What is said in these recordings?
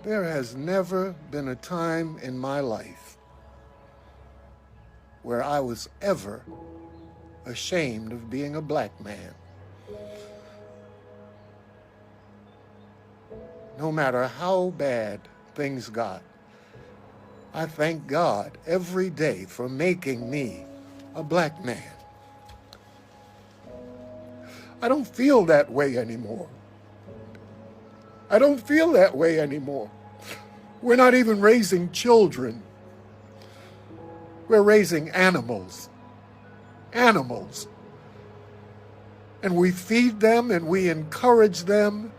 There has never been a time in my life where I was ever ashamed of being a black man. No matter how bad things got, I thank God every day for making me a black man. I don't feel that way anymore. I don't feel that way anymore. We're not even raising children. We're raising animals. Animals. And we feed them and we encourage them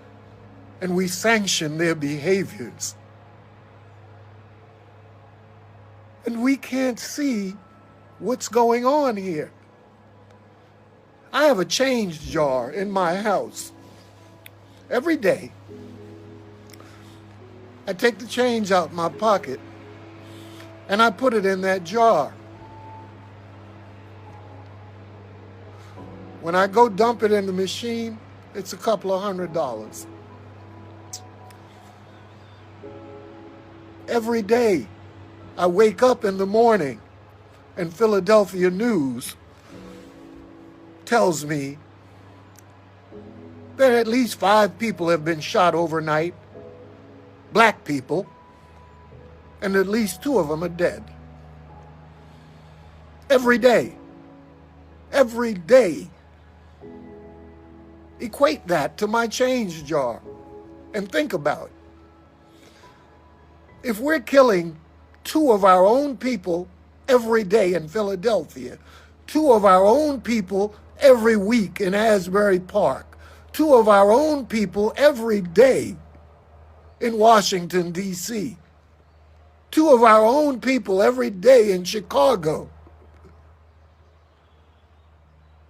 and we sanction their behaviors. And we can't see what's going on here. I have a change jar in my house. Every day, I take the change out my pocket and I put it in that jar. When I go dump it in the machine, it's a couple of $100. Every day, I wake up in the morning and Philadelphia News tells me that at least 5 people have been shot overnight, black people, and at least 2 of them are dead. Every day. Every day. Equate that to my change jar and think about it. If we're killing 2 of our own people every day in Philadelphia, 2 of our own people every week in Asbury Park, 2 of our own people every day in Washington, D.C., 2 of our own people every day in Chicago,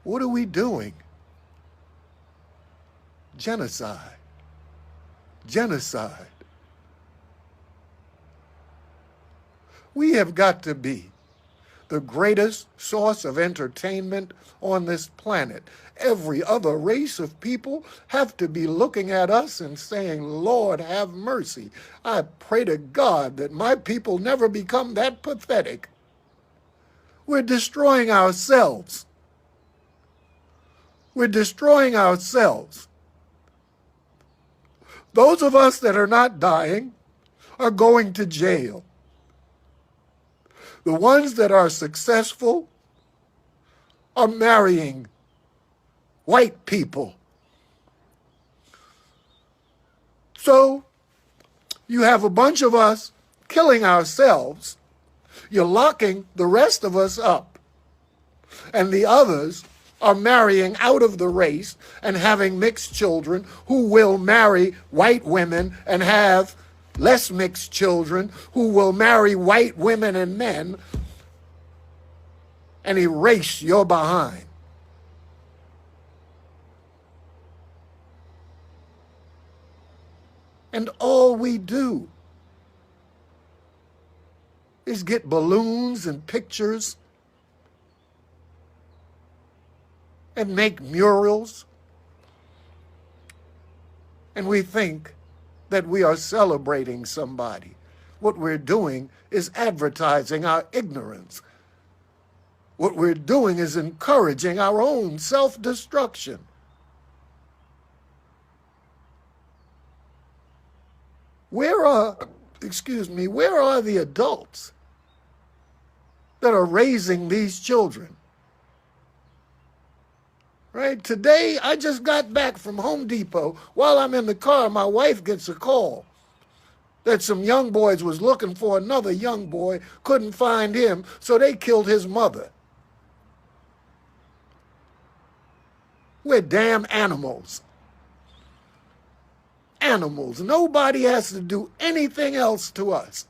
what are we doing? Genocide. Genocide. We have got to be the greatest source of entertainment on this planet. Every other race of people have to be looking at us and saying, Lord, have mercy. I pray to God that my people never become that pathetic. We're destroying ourselves. We're destroying ourselves. Those of us that are not dying are going to jail. The ones that are successful are marrying white people. So you have a bunch of us killing ourselves. You're locking the rest of us up. And the others are marrying out of the race and having mixed children who will marry white women and have less mixed children who will marry white women and men and erase your behind. And all we do is get balloons and pictures and make murals. And we think that we are celebrating somebody. What we're doing is advertising our ignorance. What we're doing is encouraging our own self-destruction. Where are the adults that are raising these children? Right? Today, I just got back from Home Depot. While I'm in the car, my wife gets a call that some young boys was looking for another young boy, couldn't find him, so they killed his mother. We're damn animals. Animals. Nobody has to do anything else to us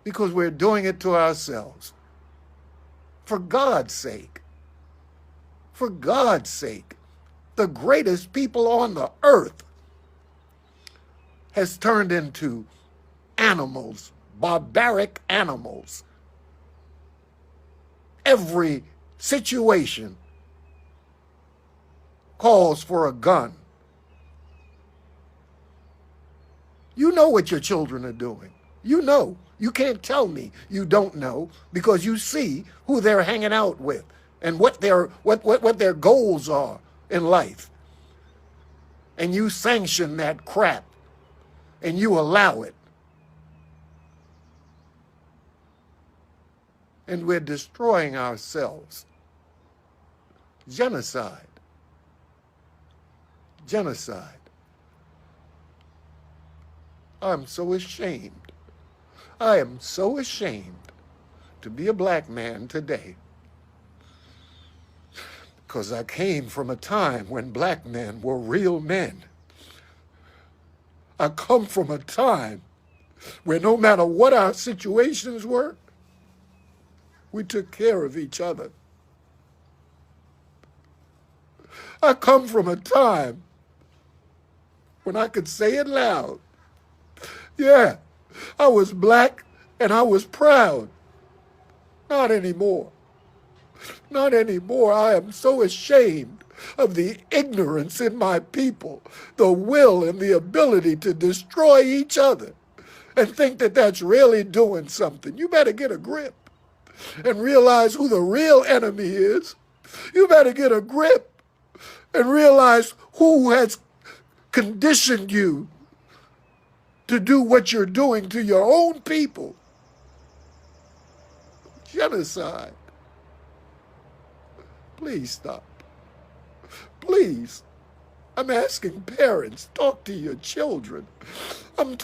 because we're doing it to ourselves. For God's sake. For God's sake, the greatest people on the earth has turned into animals, barbaric animals. Every situation calls for a gun. You know what your children are doing. You know. You can't tell me you don't know because you see who they're hanging out with and what their goals are in life. And you sanction that crap and you allow it. And we're destroying ourselves. Genocide. Genocide. I'm so ashamed. I am so ashamed to be a black man today because I came from a time when black men were real men. I come from a time where no matter what our situations were, we took care of each other. I come from a time when I could say it loud. Yeah, I was black and I was proud. Not anymore. Not anymore. I am so ashamed of the ignorance in my people, the will and the ability to destroy each other and think that that's really doing something. You better get a grip and realize who the real enemy is. You better get a grip and realize who has conditioned you to do what you're doing to your own people. Genocide. Please stop. Please. I'm asking parents, talk to your children. I'm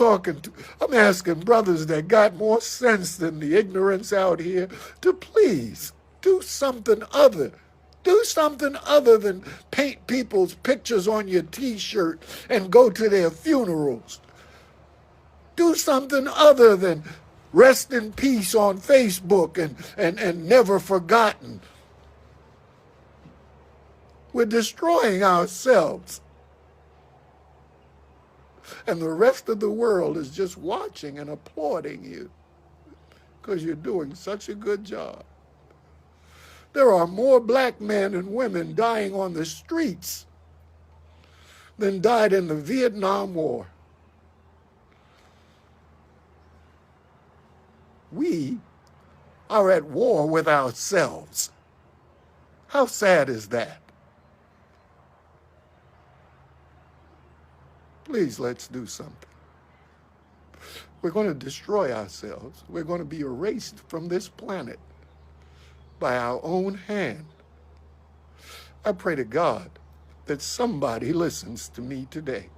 asking brothers that got more sense than the ignorance out here to please do something other. Do something other than paint people's pictures on your t-shirt and go to their funerals. Do something other than rest in peace on Facebook and never forgotten. We're destroying ourselves. And the rest of the world is just watching and applauding you because you're doing such a good job. There are more black men and women dying on the streets than died in the Vietnam War. We are at war with ourselves. How sad is that? Please, let's do something. We're going to destroy ourselves. We're going to be erased from this planet by our own hand. I pray to God that somebody listens to me today.